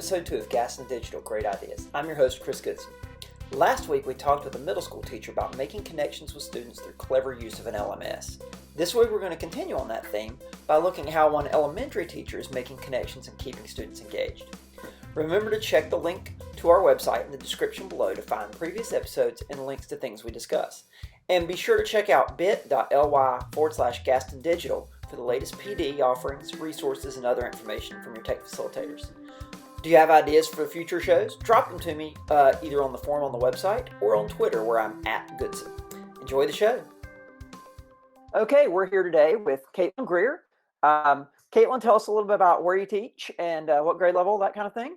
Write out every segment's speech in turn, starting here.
episode 2 of Gaston Digital Great Ideas. I'm your host, Chris Goodson. Last week, we talked with a middle school teacher about making connections with students through clever use of an LMS. This week, we're going to continue on that theme by looking at how one elementary teacher is making connections and keeping students engaged. Remember to check the link to our website in the description below to find previous episodes and links to things we discuss. And be sure to check out bit.ly/Gaston Digital for the latest PD offerings, resources, and other information from your tech facilitators. Do you have ideas for future shows? Drop them to me either on the form on the website or on Twitter where I'm @Goodson. Enjoy the show. Okay, we're here today with Caitlin Greer. Caitlin, tell us a little bit about where you teach and what grade level, that kind of thing.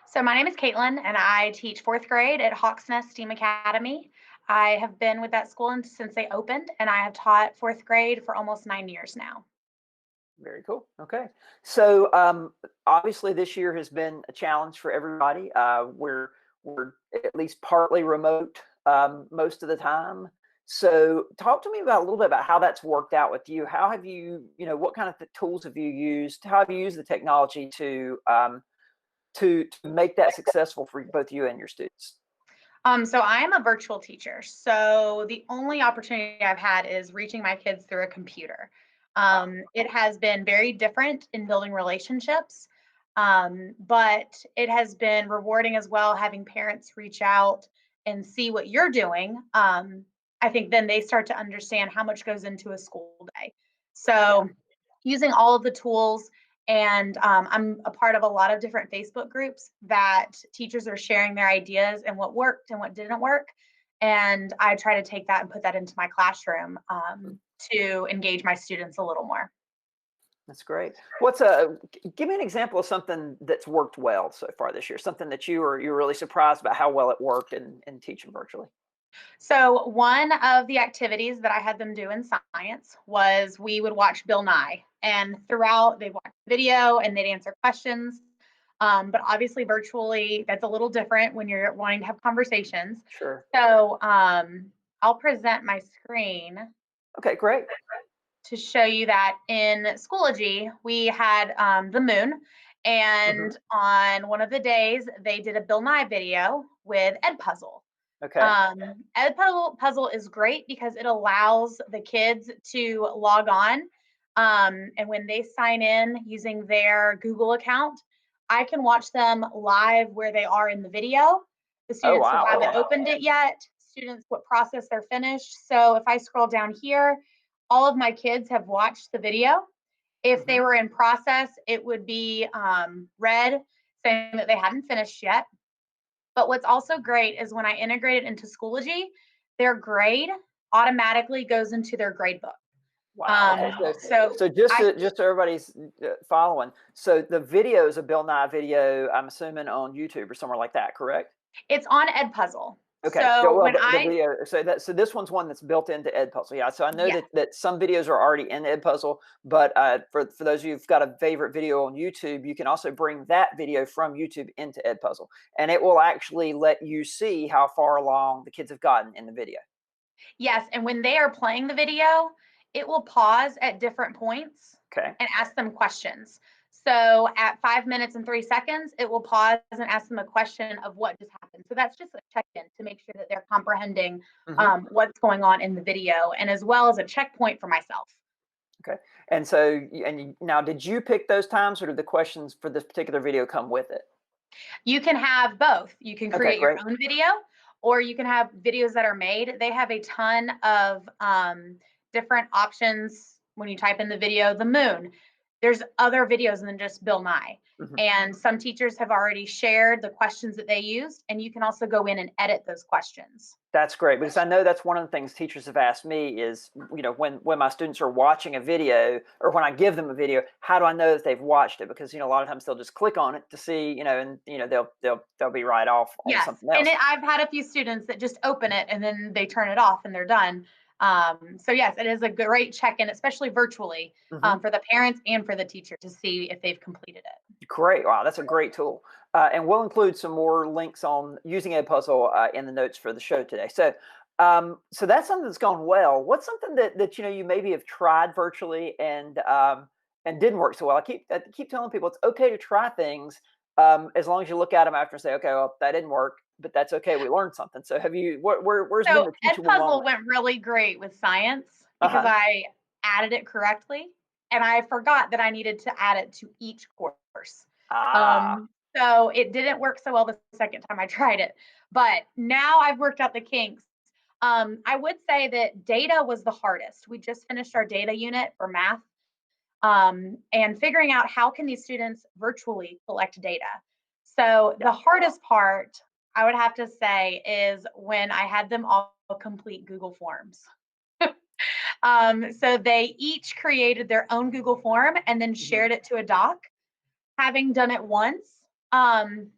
So my name is Caitlin, and I teach fourth grade at Hawks Nest STEAM Academy. I have been with that school since they opened, and I have taught fourth grade for almost 9 years now. Very cool. Okay. So obviously this year has been a challenge for everybody. We're at least partly remote most of the time. So talk to me about a little bit about how that's worked out with you. How have you, what kind of tools have you used? How have you used the technology to make that successful for both you and your students? So I am a virtual teacher. So the only opportunity I've had is reaching my kids through a computer. It has been very different in building relationships, but it has been rewarding as well, having parents reach out and see what you're doing. I think then they start to understand how much goes into a school day. So using all of the tools, and I'm a part of a lot of different Facebook groups that teachers are sharing their ideas and what worked and what didn't work. And I try to take that and put that into my classroom to engage my students a little more. That's great. Give me an example of something that's worked well so far this year, something that you're really surprised about how well it worked in teaching virtually. So one of the activities that I had them do in science was we would watch Bill Nye, and throughout they'd watch video and they'd answer questions. But obviously virtually, that's a little different when you're wanting to have conversations. Sure. So I'll present my screen. Okay, great. To show you that in Schoology, we had the moon. And on one of the days, they did a Bill Nye video with Edpuzzle. Okay. Edpuzzle is great because it allows the kids to log on. And when they sign in using their Google account, I can watch them live where they are in the video. The students who haven't opened it yet, students what process they're finished. So if I scroll down here, all of my kids have watched the video. If they were in process, it would be red saying that they hadn't finished yet. But what's also great is when I integrate it into Schoology, their grade automatically goes into their grade book. Wow. So just so everybody's following, so the video is a Bill Nye video, I'm assuming on YouTube or somewhere like that, correct? It's on Edpuzzle. Okay. So so this one's one that's built into Edpuzzle. Yeah. So I know that some videos are already in Edpuzzle, but for those of you who've got a favorite video on YouTube, you can also bring that video from YouTube into Edpuzzle, and it will actually let you see how far along the kids have gotten in the video. Yes, and when they are playing the video, it will pause at different points and ask them questions. So at 5 minutes and 3 seconds, it will pause and ask them a question of what just happened. So that's just a check-in to make sure that they're comprehending what's going on in the video, and as well as a checkpoint for myself. Okay. And so, now did you pick those times, or did the questions for this particular video come with it? You can have both. You can create your own video, or you can have videos that are made. They have a ton of different options when you type in the video, the moon. There's other videos than just Bill Nye. And some teachers have already shared the questions that they used, and you can also go in and edit those questions. That's great, because I know that's one of the things teachers have asked me is, when my students are watching a video, or when I give them a video, how do I know that they've watched it? Because, a lot of times they'll just click on it to see, and, they'll be right off on something else. And I've had a few students that just open it and then they turn it off and they're done. So yes, it is a great check-in, especially virtually, for the parents and for the teacher to see if they've completed it. Great. Wow, that's a great tool. And we'll include some more links on using Edpuzzle in the notes for the show today. So that's something that's gone well. What's something that you maybe have tried virtually and didn't work so well? I keep telling people it's okay to try things as long as you look at them after and say, okay, well, that didn't work, but that's okay. We learned something. So have you, where's been So the teachable Edpuzzle moment? went really great with science because Uh-huh. I added it correctly and I forgot that I needed to add it to each course. Ah, So it didn't work so well the second time I tried it, but now I've worked out the kinks. I would say that data was the hardest. We just finished our data unit for math, and figuring out how can these students virtually collect data. So yeah. the hardest part, I would have to say, is when I had them all complete Google Forms. So they each created their own Google form and then Mhm. shared it to a doc. Having done it once, um,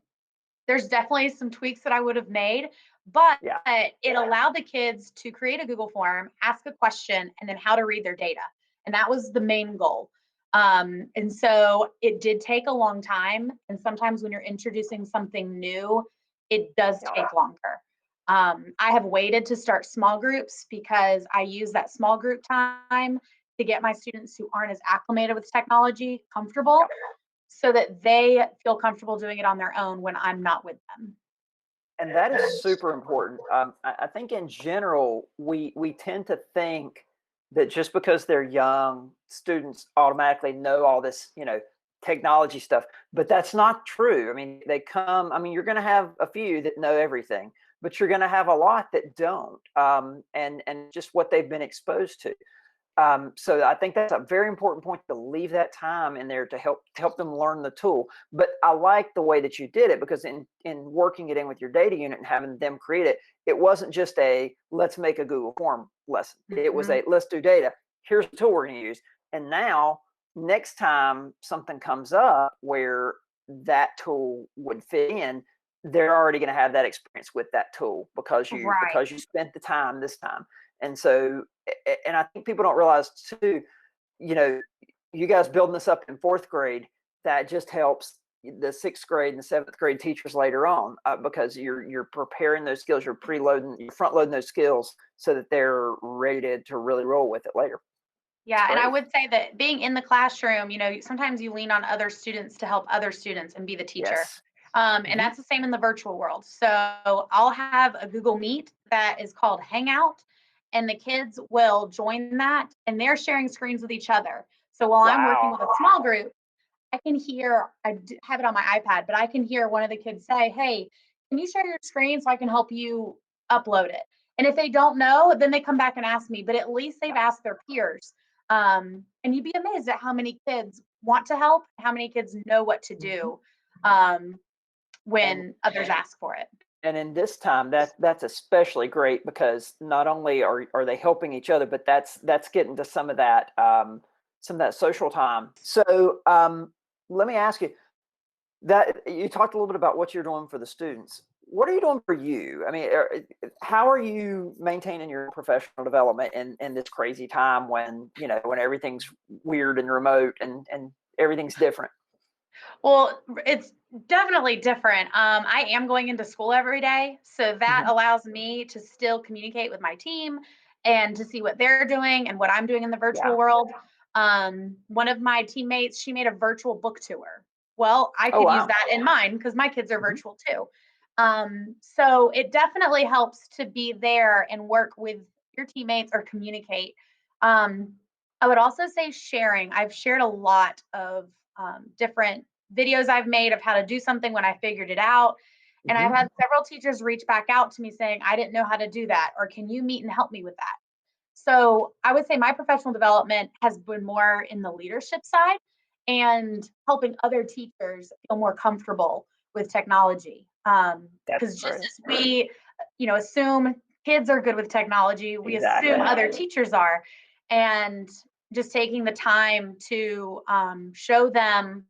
there's definitely some tweaks that I would have made, but Yeah. it allowed the kids to create a Google form, ask a question, and then how to read their data. And that was the main goal. And so it did take a long time. And sometimes when you're introducing something new, it does Yeah. take longer. I have waited to start small groups because I use that small group time to get my students who aren't as acclimated with technology comfortable so that they feel comfortable doing it on their own when I'm not with them. And that is super important. I think in general, we tend to think that just because they're young, students automatically know all this, technology stuff. But that's not true. I mean, they come. I mean, you're going to have a few that know everything, but you're going to have a lot that don't, and just what they've been exposed to. So I think that's a very important point to leave that time in there to help them learn the tool. But I like the way that you did it because in working it in with your data unit and having them create it, it wasn't just a let's make a Google form lesson. It was Mhm. a let's do data. Here's the tool we're going to use. And now next time something comes up where that tool would fit in, they're already going to have that experience with that tool because you Right. because you spent the time this time. And so and I think people don't realize too, you know, you guys building this up in fourth grade, that just helps the sixth grade and the seventh grade teachers later on because you're preparing those skills, you're front loading those skills so that they're ready to really roll with it later. It's Yeah, and I great. would say that being in the classroom, sometimes you lean on other students to help other students and be the teacher. Yes. And Hmm. that's the same in the virtual world. So I'll have a Google Meet that is called Hangout, and the kids will join that, and they're sharing screens with each other. So while I'm working Wow. with a small group, I can hear, have it on my iPad, but I can hear one of the kids say, "Hey, can you share your screen so I can help you upload it?" And if they don't know, then they come back and ask me, but at least they've asked their peers. And you'd be amazed at how many kids want to help, how many kids know what to Mhm. do um, And when others ask for it. and in this time that's especially great because not only are they helping each other, but that's getting to some of that social time. So let me ask you that you talked a little bit about what you're doing for the students. What are you doing for you? I mean, how are you maintaining your professional development in this crazy time when everything's weird and remote and everything's different? Well, it's definitely different. I am going into school every day, so that Hmm. allows me to still communicate with my team and to see what they're doing and what I'm doing in the Yeah. virtual world. One of my teammates, she made a virtual book tour. Well, I Oh could use wow. that in mine because my kids are Hmm. virtual too. So it definitely helps to be there and work with your teammates or communicate. Um, I would also say sharing. I've shared a lot of different videos I've made of how to do something when I figured it out. And I've Hmm. had several teachers reach back out to me saying, I didn't know how to do that, or can you meet and help me with that? So I would say my professional development has been more in the leadership side and helping other teachers feel more comfortable with technology. That's Because just great. as we, assume kids are good with technology, we assume Exactly. other teachers are. And just taking the time to show them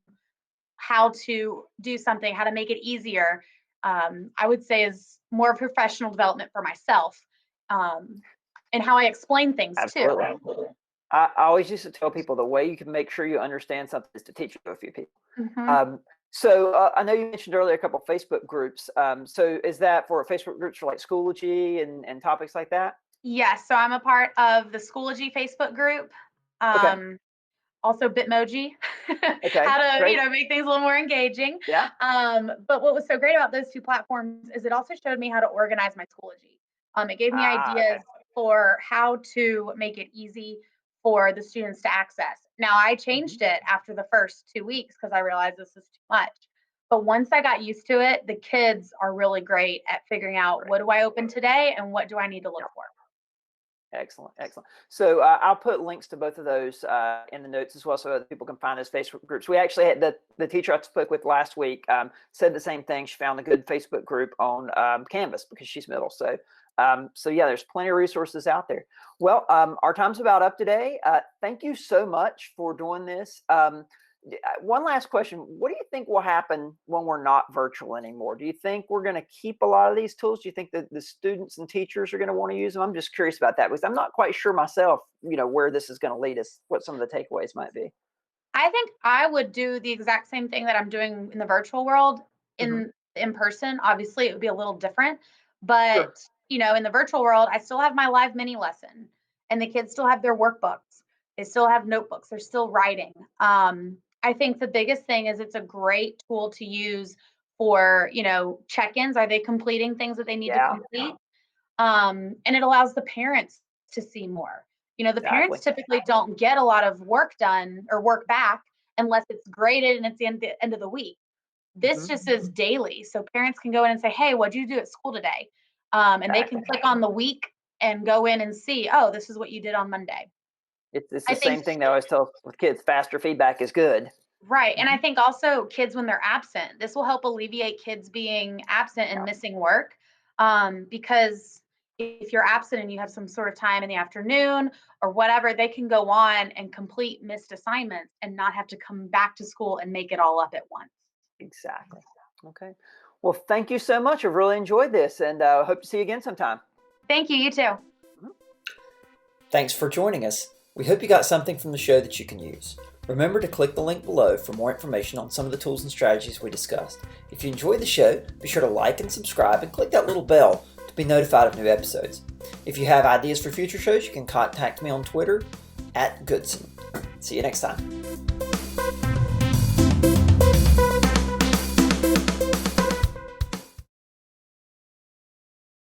how to do something, how to make it easier, I would say is more professional development for myself, um, and how I explain things too. Absolutely. I always used to tell people the way you can make sure you understand something is to teach it to a few people. Hmm. So I know you mentioned earlier a couple of Facebook groups. So is that for Facebook groups for like Schoology and topics like that? Yes, so I'm a part of the Schoology Facebook group. Okay. Um, also Bitmoji, Okay, how to, great. make things a little more engaging. Yeah. But what was so great about those two platforms is it also showed me how to organize my Schoology. It gave me Okay. ideas for how to make it easy for the students to access. Now, I Mhm. changed it after the first 2 weeks because I realized this is too much. But once I got used to it, the kids are really great at figuring out Great. what do I open today and what do I need to look Yeah. for. Excellent, excellent. So I'll put links to both of those in the notes as well, so other people can find those Facebook groups. We actually had the teacher I spoke with last week said the same thing. She found a good Facebook group on Canvas because she's middle. So yeah, there's plenty of resources out there. Well, our time's about up today. Thank you so much for doing this. One last question. What do you think will happen when we're not virtual anymore? Do you think we're going to keep a lot of these tools? Do you think that the students and teachers are going to want to use them? I'm just curious about that because I'm not quite sure myself, where this is going to lead us, what some of the takeaways might be. I think I would do the exact same thing that I'm doing in the virtual world Hmm. in person. Obviously, it would be a little different, Sure. but in the virtual world, I still have my live mini lesson, and the kids still have their workbooks. They still have notebooks. They're still writing. I think the biggest thing is it's a great tool to use for check-ins. Are they completing things that they need to Yeah, complete? And it allows the parents to see more. The parents exactly. typically don't get a lot of work done or work back unless it's graded and it's the end of the week. This Hmm. just is daily. So parents can go in and say, hey, what'd you do at school today? And they can Exactly. click on the week and go in and see, oh, this is what you did on Monday. It's I the think same thing that I always tell with kids, faster feedback is good. Right. And I Hmm. think also kids when they're absent, this will help alleviate kids being absent and Yeah, missing work. Because if you're absent and you have some sort of time in the afternoon or whatever, they can go on and complete missed assignments and not have to come back to school and make it all up at once. exactly. Okay. Well, thank you so much. I've really enjoyed this and hope to see you again sometime. Thank you. You too. Thanks for joining us. We hope you got something from the show that you can use. Remember to click the link below for more information on some of the tools and strategies we discussed. If you enjoyed the show, be sure to like and subscribe and click that little bell to be notified of new episodes. If you have ideas for future shows, you can contact me on Twitter @Goodson. See you next time.